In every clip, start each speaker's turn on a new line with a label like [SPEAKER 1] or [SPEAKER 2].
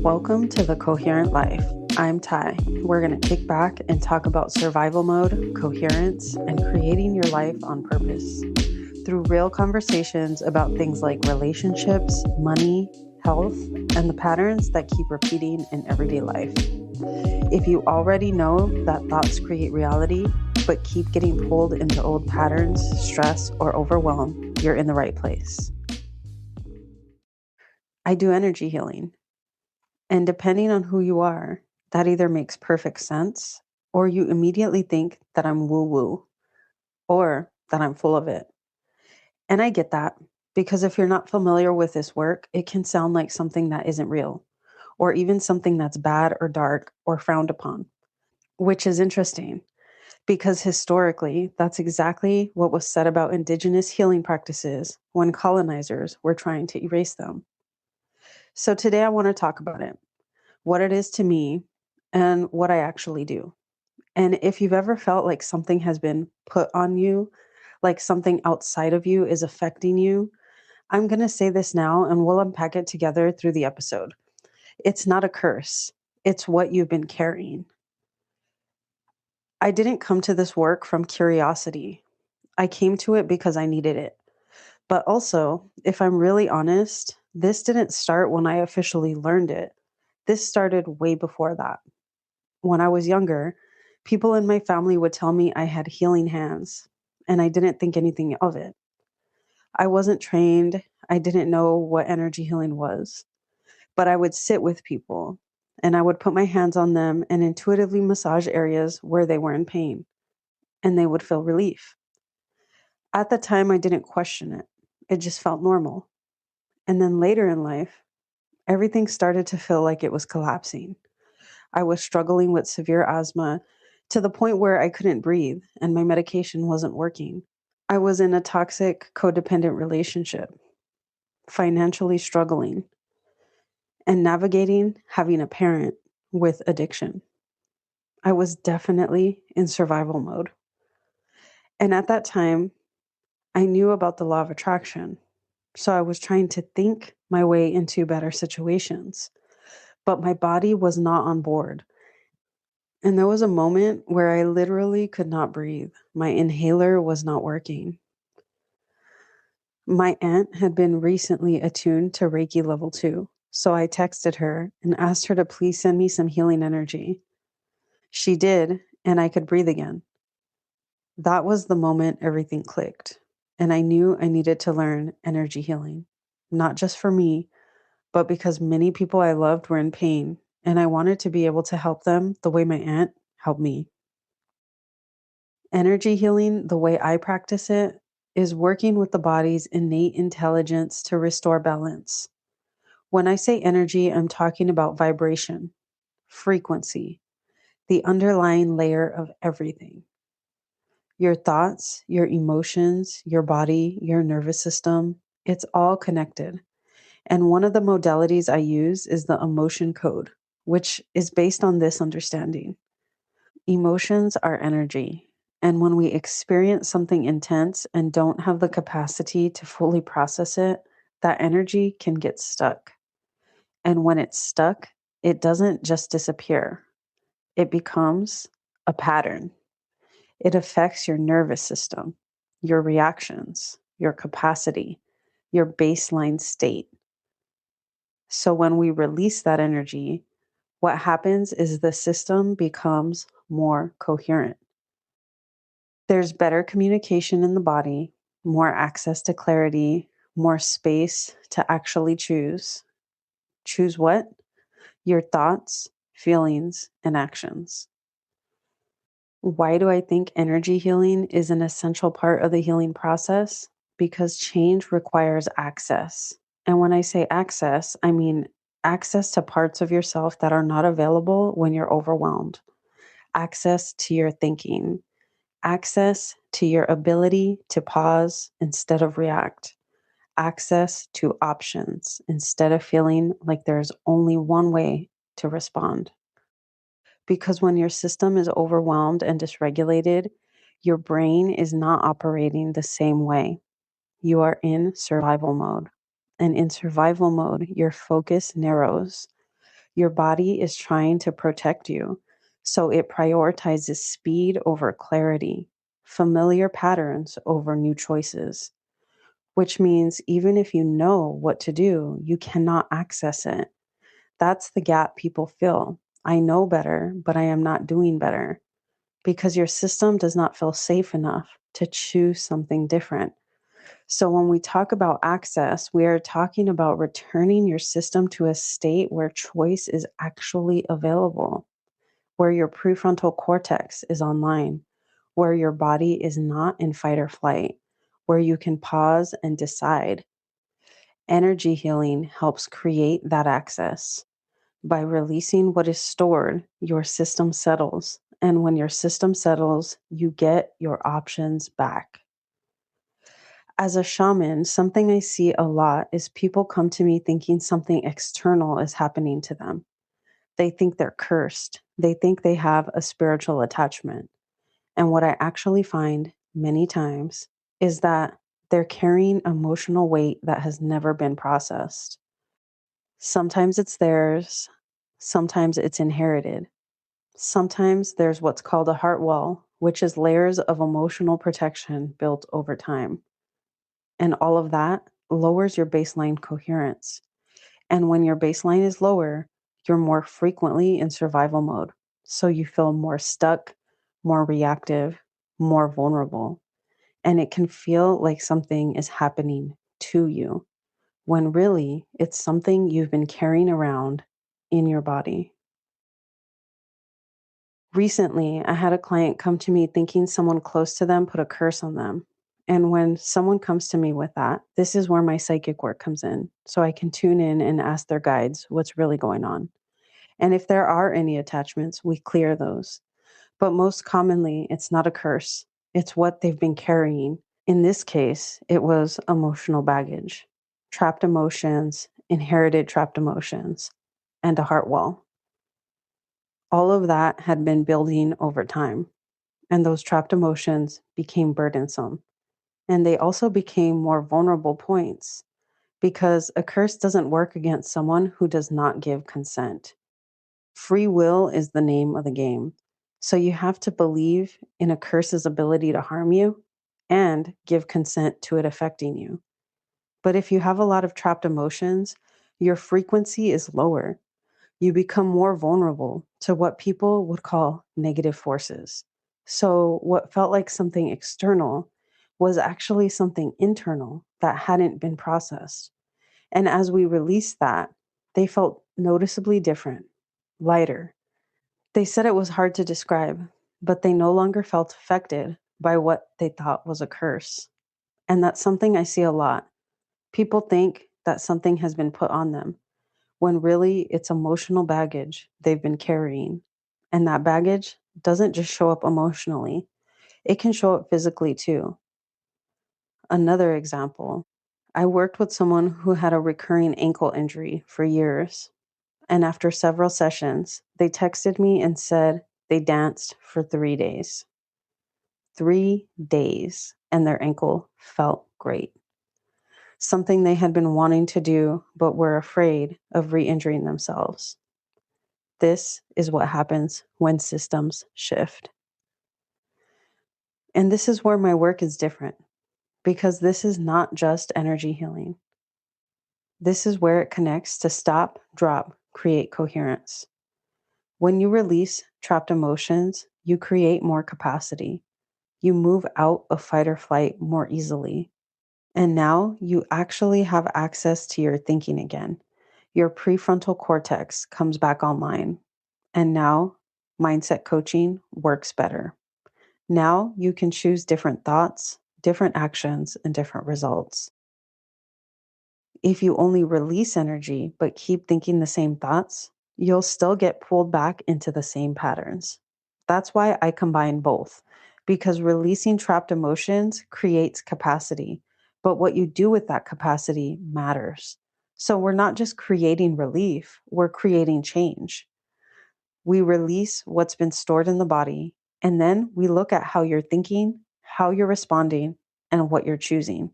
[SPEAKER 1] Welcome to The Coherent Life. I'm Ty. We're going to kick back and talk about survival mode, coherence, and creating your life on purpose through real conversations about things like relationships, money, health, and the patterns that keep repeating in everyday life. If you already know that thoughts create reality, but keep getting pulled into old patterns, stress, or overwhelm, you're in the right place. I do energy healing. And depending on who you are, that either makes perfect sense or you immediately think that I'm woo woo or that I'm full of it. And I get that because if you're not familiar with this work, it can sound like something that isn't real or even something that's bad or dark or frowned upon, which is interesting because historically, that's exactly what was said about indigenous healing practices when colonizers were trying to erase them. So today I want to talk about it, what it is to me, and what I actually do. And if you've ever felt like something has been put on you, like something outside of you is affecting you, I'm going to say this now and we'll unpack it together through the episode. It's not a curse, it's what you've been carrying. I didn't come to this work from curiosity. I came to it because I needed it. But also, if I'm really honest, this didn't start when I officially learned it. This started way before that. When I was younger, people in my family would tell me I had healing hands, and I didn't think anything of it. I wasn't trained, I didn't know what energy healing was, but I would sit with people and I would put my hands on them and intuitively massage areas where they were in pain, and they would feel relief. At the time, I didn't question it, it just felt normal. And then later in life, everything started to feel like it was collapsing. I was struggling with severe asthma to the point where I couldn't breathe and my medication wasn't working. I was in a toxic, codependent relationship, financially struggling, and navigating having a parent with addiction. I was definitely in survival mode. And at that time, I knew about the law of attraction. So I was trying to think my way into better situations, but my body was not on board. And there was a moment where I literally could not breathe. My inhaler was not working. My aunt had been recently attuned to Reiki level 2, so I texted her and asked her to please send me some healing energy. She did, and I could breathe again. That was the moment everything clicked, and I knew I needed to learn energy healing, not just for me, but because many people I loved were in pain, and I wanted to be able to help them the way my aunt helped me. Energy healing, the way I practice it, is working with the body's innate intelligence to restore balance. When I say energy, I'm talking about vibration, frequency, the underlying layer of everything. Your thoughts, your emotions, your body, your nervous system, it's all connected. And one of the modalities I use is the emotion code, which is based on this understanding. Emotions are energy. And when we experience something intense and don't have the capacity to fully process it, that energy can get stuck. And when it's stuck, it doesn't just disappear, it becomes a pattern. It affects your nervous system, your reactions, your capacity, your baseline state. So when we release that energy, what happens is the system becomes more coherent. There's better communication in the body, more access to clarity, more space to actually choose. Choose what? Your thoughts, feelings, and actions. Why do I think energy healing is an essential part of the healing process? Because change requires access. And when I say access, I mean access to parts of yourself that are not available when you're overwhelmed, access to your thinking, access to your ability to pause instead of react, access to options instead of feeling like there's only one way to respond. Because when your system is overwhelmed and dysregulated, your brain is not operating the same way. You are in survival mode. And in survival mode, your focus narrows. Your body is trying to protect you, so it prioritizes speed over clarity, familiar patterns over new choices, which means even if you know what to do, you cannot access it. That's the gap people feel. I know better, but I am not doing better because your system does not feel safe enough to choose something different. So, when we talk about access, we are talking about returning your system to a state where choice is actually available, where your prefrontal cortex is online, where your body is not in fight or flight, where you can pause and decide. Energy healing helps create that access. By releasing what is stored, your system settles. And when your system settles, you get your options back. As a shaman, something I see a lot is people come to me thinking something external is happening to them. They think they're cursed. They think they have a spiritual attachment. And what I actually find many times is that they're carrying emotional weight that has never been processed. Sometimes it's theirs, sometimes it's inherited. Sometimes there's what's called a heart wall, which is layers of emotional protection built over time. And all of that lowers your baseline coherence. And when your baseline is lower, you're more frequently in survival mode. So you feel more stuck, more reactive, more vulnerable. And it can feel like something is happening to you when really it's something you've been carrying around in your body. Recently, I had a client come to me thinking someone close to them put a curse on them. And when someone comes to me with that, this is where my psychic work comes in. So I can tune in and ask their guides what's really going on. And if there are any attachments, we clear those. But most commonly, it's not a curse, it's what they've been carrying. In this case, it was emotional baggage, trapped emotions, inherited trapped emotions, and a heart wall. All of that had been building over time. And those trapped emotions became burdensome. And they also became more vulnerable points because a curse doesn't work against someone who does not give consent. Free will is the name of the game. So you have to believe in a curse's ability to harm you and give consent to it affecting you. But if you have a lot of trapped emotions, your frequency is lower. You become more vulnerable to what people would call negative forces. So, what felt like something external was actually something internal that hadn't been processed. And as we released that, they felt noticeably different, lighter. They said it was hard to describe, but they no longer felt affected by what they thought was a curse. And that's something I see a lot. People think that something has been put on them when really it's emotional baggage they've been carrying. And that baggage doesn't just show up emotionally, it can show up physically too. Another example, I worked with someone who had a recurring ankle injury for years. And after several sessions, they texted me and said they danced for 3 days. 3 days, and their ankle felt great. Something they had been wanting to do, but were afraid of re injuring themselves. This is what happens when systems shift. And this is where my work is different because this is not just energy healing. This is where it connects to stop, drop, create coherence. When you release trapped emotions, you create more capacity. You move out of fight or flight more easily. And now you actually have access to your thinking again. Your prefrontal cortex comes back online. And now mindset coaching works better. Now you can choose different thoughts, different actions, and different results. If you only release energy but keep thinking the same thoughts, you'll still get pulled back into the same patterns. That's why I combine both, because releasing trapped emotions creates capacity, but what you do with that capacity matters. So we're not just creating relief, we're creating change. We release what's been stored in the body, and then we look at how you're thinking, how you're responding, and what you're choosing.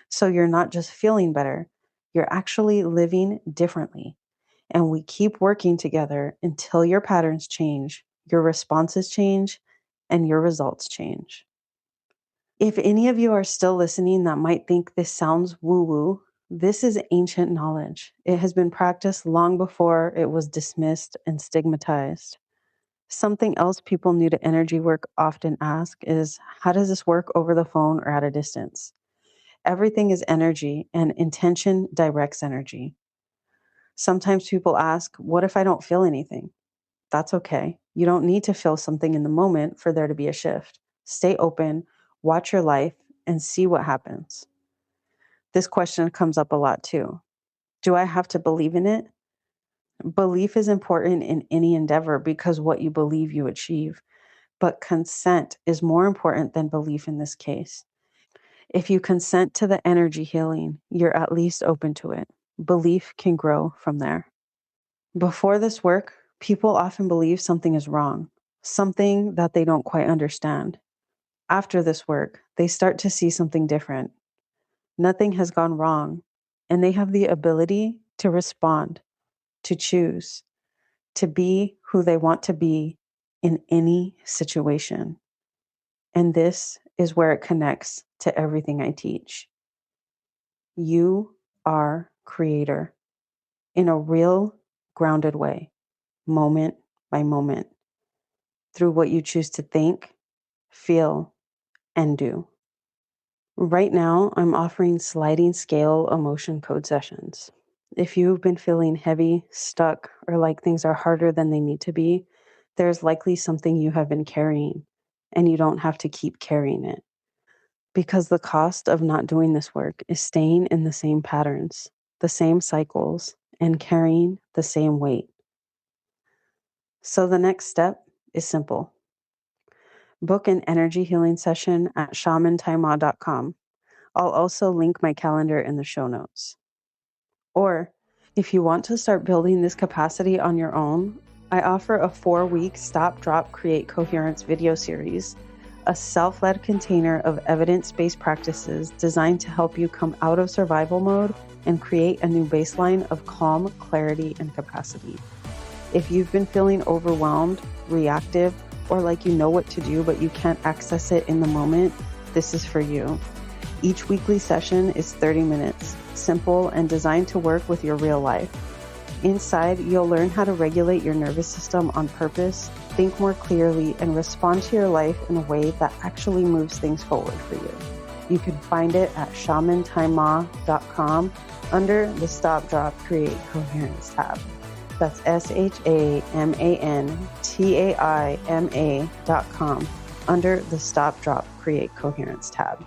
[SPEAKER 1] So you're not just feeling better, you're actually living differently. And we keep working together until your patterns change, your responses change, and your results change. If any of you are still listening that might think this sounds woo woo, this is ancient knowledge. It has been practiced long before it was dismissed and stigmatized. Something else people new to energy work often ask is, how does this work over the phone or at a distance? Everything is energy, and intention directs energy. Sometimes people ask, what if I don't feel anything? That's okay. You don't need to feel something in the moment for there to be a shift. Stay open, watch your life, and see what happens. This question comes up a lot too. Do I have to believe in it? Belief is important in any endeavor because what you believe you achieve. But consent is more important than belief in this case. If you consent to the energy healing, you're at least open to it. Belief can grow from there. Before this work, people often believe something is wrong, something that they don't quite understand. After this work, they start to see something different. Nothing has gone wrong, and they have the ability to respond, to choose, to be who they want to be in any situation. And this is where it connects to everything I teach. You are creator in a real, grounded way, moment by moment, through what you choose to think, feel, and do. Right now, I'm offering sliding scale emotion code sessions. If you've been feeling heavy, stuck, or like things are harder than they need to be, there's likely something you have been carrying, and you don't have to keep carrying it. Because the cost of not doing this work is staying in the same patterns, the same cycles, and carrying the same weight. So the next step is simple. Book an energy healing session at shamantaima.com. I'll also link my calendar in the show notes. Or if you want to start building this capacity on your own, I offer a 4-week Stop, Drop, Create Coherence video series, a self-led container of evidence-based practices designed to help you come out of survival mode and create a new baseline of calm, clarity, and capacity. If you've been feeling overwhelmed, reactive, or like you know what to do but you can't access it in the moment, this is for you. Each weekly session is 30 minutes, simple and designed to work with your real life. Inside, you'll learn how to regulate your nervous system on purpose, think more clearly, and respond to your life in a way that actually moves things forward for you. You can find it at shamantaima.com under the Stop, Drop, Create Coherence tab. That's SHAMANTAIMA.com under the Stop, Drop, Create Coherence tab.